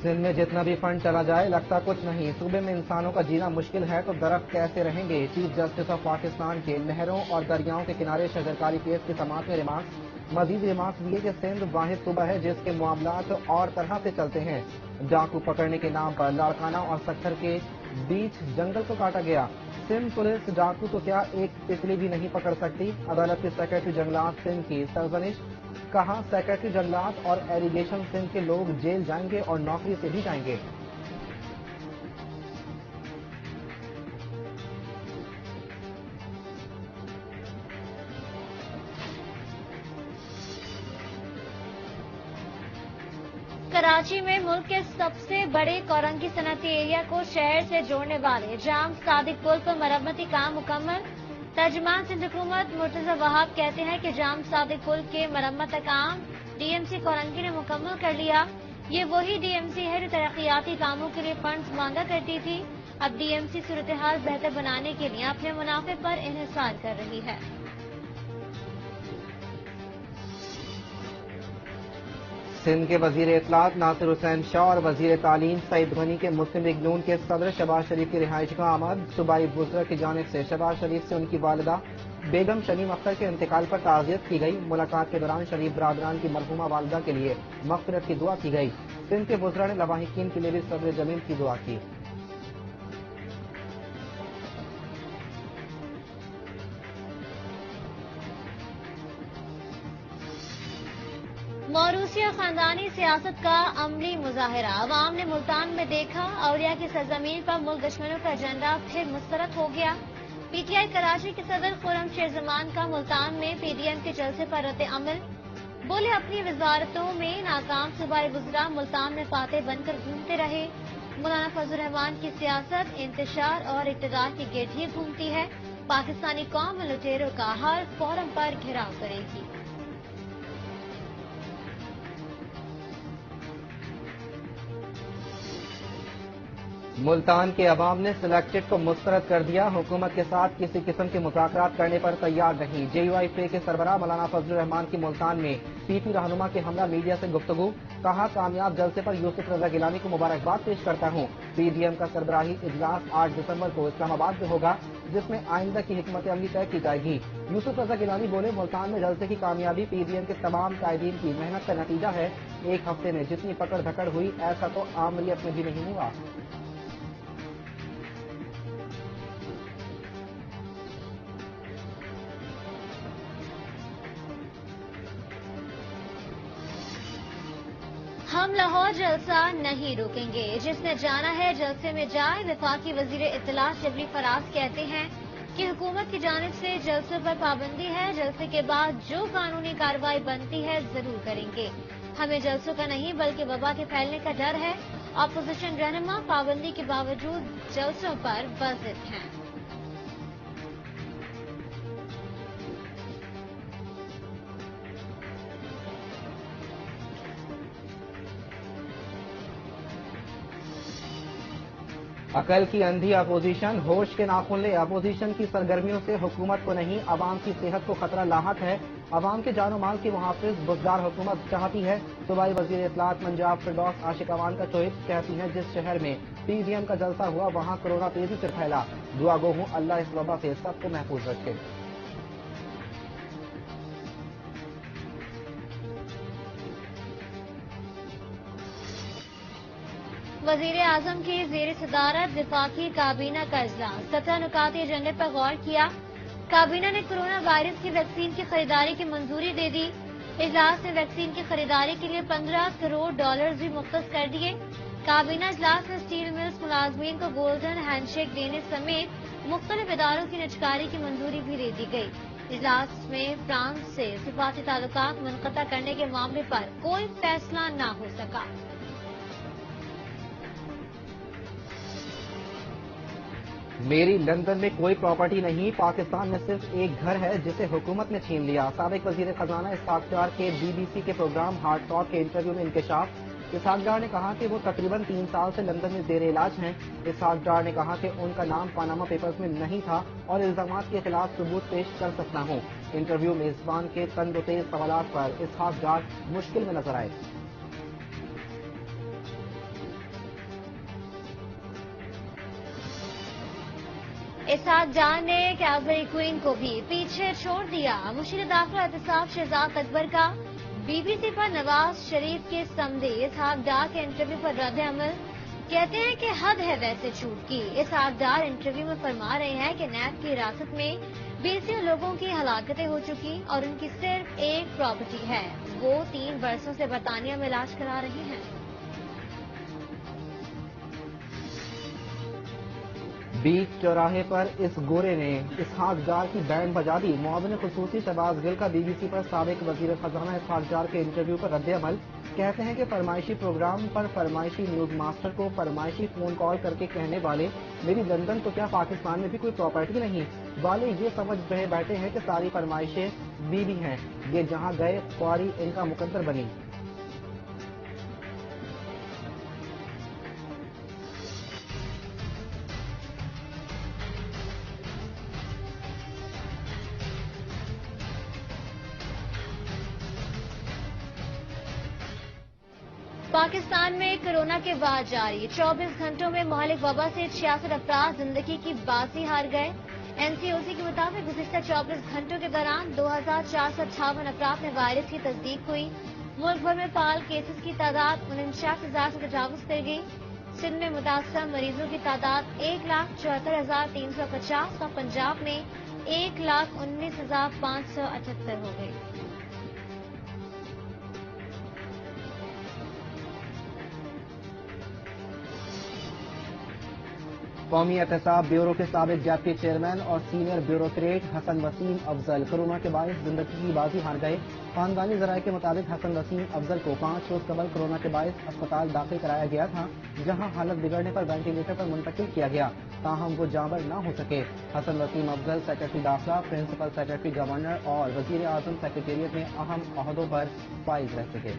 सिंध में जितना भी फंड चला जाए लगता कुछ नहीं। सूबे में इंसानों का जीना मुश्किल है तो दरख्त कैसे रहेंगे। चीफ जस्टिस ऑफ पाकिस्तान के नहरों और दरियाओं के किनारे शजरकारी केस की समाअत में रिमार्क्स। मजीद रिमार्क्स दिए कि सिंध वाहिद सूबा है जिसके मामलात और तरह से चलते हैं। डाकू पकड़ने के नाम पर लाड़काना और सक्खर के बीच जंगल को काटा गया। सिंध पुलिस डाकू तो क्या एक तितली भी नहीं पकड़ सकती। अदालत के सेक्रेटरी जंगलात सिंध की सरजनिश। कहा सेक्रेटरी जंगलात और एरीगेशन सिंध के लोग जेल जाएंगे और नौकरी से भी जाएंगे। कराची में मुल्क के सबसे बड़े कोरंगी सनती एरिया को शहर से जोड़ने वाले जाम सादिक पुल पर मरम्मती काम मुकम्मल। तर्जुमान सिंध हुकूमत मुर्तजा वहाब कहते हैं कि जाम सादिक पुल के मरम्मत का काम डीएमसी कोरंगी ने मुकम्मल कर लिया। ये वही डीएमसी है जो तरक्याती कामों के लिए फंड्स मांगा करती थी। अब डीएमसी सूरत हाल बेहतर बनाने के लिए अपने मुनाफे पर इन्हिसार कर रही है। सिंध के वजीर इत्तलात नासिर हुसैन शाह और वजीर तालीम सईद गनी के मुस्लिम लीग नून के सदर शहबाज शरीफ की रिहाइश का आमद। सूबाई वज़रा की जानिब से शहबाज शरीफ से उनकी वालिदा बेगम शमीम अख्तर के इंतकाल पर ताज़ियत की गई। मुलाकात के दौरान शरीफ बरादरान की मरहूमा वालिदा के लिए मग़फ़िरत की दुआ की गई। सिंध के वज़रा ने लवाहिकीन के लिए भी सब्र जमील की दुआ की। मौरूसी और खानदानी सियासत का अमली मुजाहिरा अवाम ने मुल्तान में देखा। औलिया की सरजमीन पर मुल्क दुश्मनों का एजेंडा फिर मुस्तरद हो गया। पीटीआई कराची के सदर खुर्रम शेर जमान का मुल्तान में पीडीएम के जलसे पर रद्द अमल। बोले अपनी वजारतों में नाकाम सूबाई वज़रा मुल्तान में फातेह बनकर घूमते रहे। मौलाना फजल रहमान की सियासत इंतशार और इक़्तिदार की गेठिए घूमती है। पाकिस्तानी कौम लुटेरों का हर फोरम पर घेराव करेगी। मुल्तान के अवाम ने सिलेक्टेड को मुस्तरद कर दिया। हुकूमत के साथ किसी किस्म के मुज़ाकरात करने पर तैयार नहीं। JUIP के सरबराह मौलाना फजल रहमान की मुल्तान में PP रहनुमा के हमरा मीडिया से गुफ्तगू। कहा कामयाब जलसे पर यूसुफ रजा गिलानी को मुबारकबाद पेश करता हूँ। PDM का सरबराही इजलास 8 दिसंबर को इस्लामाबाद में होगा जिसमें आइंदा की हिकमत अमली तय की जाएगी। यूसुफ रजा गिलानी बोले मुल्तान में जलसे की कामयाबी PDM के तमाम कायदीन की मेहनत का नतीजा है। एक हफ्ते में जितनी पकड़ धकड़ हुई ऐसा तो आमरीत में भी नहीं हुआ। हम लाहौर जलसा नहीं रोकेंगे। जिसने जाना है जलसे में जाए। वफाकी वजीर इत्तलात जबली फराज कहते हैं कि हुकूमत की जानिब से जलसे पर पाबंदी है। जलसे के बाद जो कानूनी कार्रवाई बनती है जरूर करेंगे। हमें जलसों का नहीं बल्कि वबा के फैलने का डर है। अपोजिशन रहनुमा पाबंदी के बावजूद जलसों पर वाजिब हैं। अकल की अंधी अपोजिशन होश के नाखून ले। अपोजिशन की सरगर्मियों से हुकूमत को नहीं अवाम की सेहत को खतरा लाहक है। अवाम के जानो माल की मुहाफिज बुज़दार हुकूमत चाहती है। सूबाई वजीर इत्तलात पंजाब फिरदौस आशिक अवान का चोइस कहती है जिस शहर में PDM का जलसा हुआ वहाँ कोरोना तेजी से फैला। दुआ गो हूँ अल्लाह इस वबा से सबको महफूज रखे। वजीर आजम की ज़ेर सदारत वफाकी काबीना का इजलास। 17 नुकाती एजेंडे पर गौर किया। काबीना ने कोरोना वायरस की वैक्सीन की खरीदारी की मंजूरी दे दी। इजलास में वैक्सीन की खरीदारी के लिए $15 करोड़ भी मुख्तस कर दिए। काबीना इजलास में स्टील मिल्स मुलाजमीन को गोल्डन हैंडशेक देने समेत मुख्तलिफ इदारों की निजकारी की मंजूरी भी दे दी गई। इजलास में फ्रांस से सिफारती ताल्लुकात मुनक़ता करने के मामले पर कोई फैसला न हो सका। मेरी लंदन में कोई प्रॉपर्टी नहीं। पाकिस्तान में सिर्फ एक घर है जिसे हुकूमत ने छीन लिया। साबिक वजीर खजाना इसहाक डार के BBC के प्रोग्राम हार्ड टॉक के इंटरव्यू में इंकशाफ। इसहाक डार ने कहा कि वो तकरीबन 3 साल से लंदन में जेर इलाज हैं। इसहाक डार ने कहा कि उनका नाम पानामा पेपर्स में नहीं था और इल्जामात के खिलाफ सबूत पेश कर सकता हूँ। इंटरव्यू में मेजबान के तंदोतेज सवालात पर इसहाक डार मुश्किल में नजर आए। اسحاق ڈار نے کیلگری کوئین کو بھی پیچھے چھوڑ دیا. مشیر داخلہ احتساب شہزاد اکبر کا بی بی سی پر نواز شریف کے سمدی اسحاق ڈار کے انٹرویو پر رد عمل. کہتے ہیں کہ حد ہے ویسے چھوٹ کی. اسحاق ڈار انٹرویو میں فرما رہے ہیں کہ نیب کی حراست میں 20 لوگوں کی ہلاکتیں ہو چکی اور ان کی صرف ایک پراپرٹی ہے. وہ 3 برسوں سے برطانیہ میں علاج کرا رہے ہیں. بیچ چوراہے پر اس گورے نے اسحاق ڈار کی بینڈ بجا دی. معاون خصوصی شہباز گل کا بی بی سی پر سابق وزیر خزانہ اسحاق ڈار کے انٹرویو پر رد عمل. کہتے ہیں کہ فرمائشی پروگرام پر فرمائشی نیوز ماسٹر کو فرمائشی فون کال کر کے کہنے والے میری لندن تو کیا پاکستان میں بھی کوئی پراپرٹی نہیں والے یہ سمجھ رہے بیٹھے ہیں کہ ساری فرمائشیں بھی ہیں. یہ جہاں گئے فوری ان کا مقدر بنی. پاکستان میں کورونا کے بعد جاری 24 گھنٹوں میں مہلک وبا سے 66 افراد زندگی کی بازی ہار گئے. این سی او سی کے مطابق گزشتہ 24 گھنٹوں کے دوران 2458 افراد میں وائرس کی تصدیق ہوئی. ملک بھر میں فعال کیسز کی تعداد 49,000 سے تجاوز کر گئی. سندھ میں متاثرہ مریضوں کی تعداد 1,74,350 اور پنجاب میں 1,19,578 ہو گئی. قومی احتساب بیورو کے سابق ڈپٹی چیئرمین اور سینئر بیوروکریٹ حسن وسیم افضل کورونا کے باعث زندگی کی بازی ہار گئے. خاندانی ذرائع کے مطابق حسن وسیم افضل کو 5 روز قبل کورونا کے باعث اسپتال داخل کرایا گیا تھا جہاں حالت بگڑنے پر وینٹیلیٹر پر منتقل کیا گیا. تاہم وہ جاں بر نہ ہو سکے. حسن وسیم افضل سیکرٹری داخلہ پرنسپل سیکرٹری گورنر اور وزیر اعظم سیکرٹریٹ میں اہم عہدوں پر فائز رہ چکے.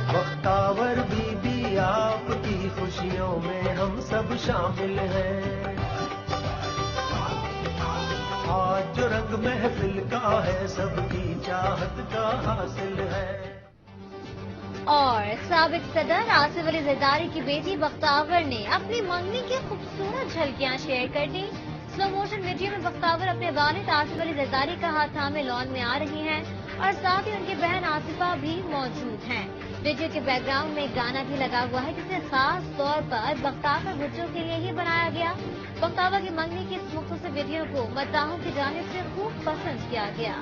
بختاور بی بی آپ کی خوشیوں میں ہم سب شامل ہیں. آج جو رنگ محفل کا ہے سب کی چاہت کا حاصل ہے. اور سابق صدر آصف علی زرداری کی بیٹی بختاور نے اپنی منگنی کی خوبصورت جھلکیاں شیئر کر دی. سلو موشن ویڈیو میں بختاور اپنے والد آصف علی زرداری کا ہاتھ تھامے لان میں آ رہی ہیں اور ساتھ ہی ان کی بہن آصفہ بھی موجود ہیں. ویڈیو کے بیک گراؤنڈ میں گانا بھی لگا ہوا ہے جسے خاص طور پر بختاور بچوں کے لیے ہی بنایا گیا. بختاور کی منگنی کی اس مختصر ویڈیو کو مداحوں کی جانب سے خوب پسند کیا گیا.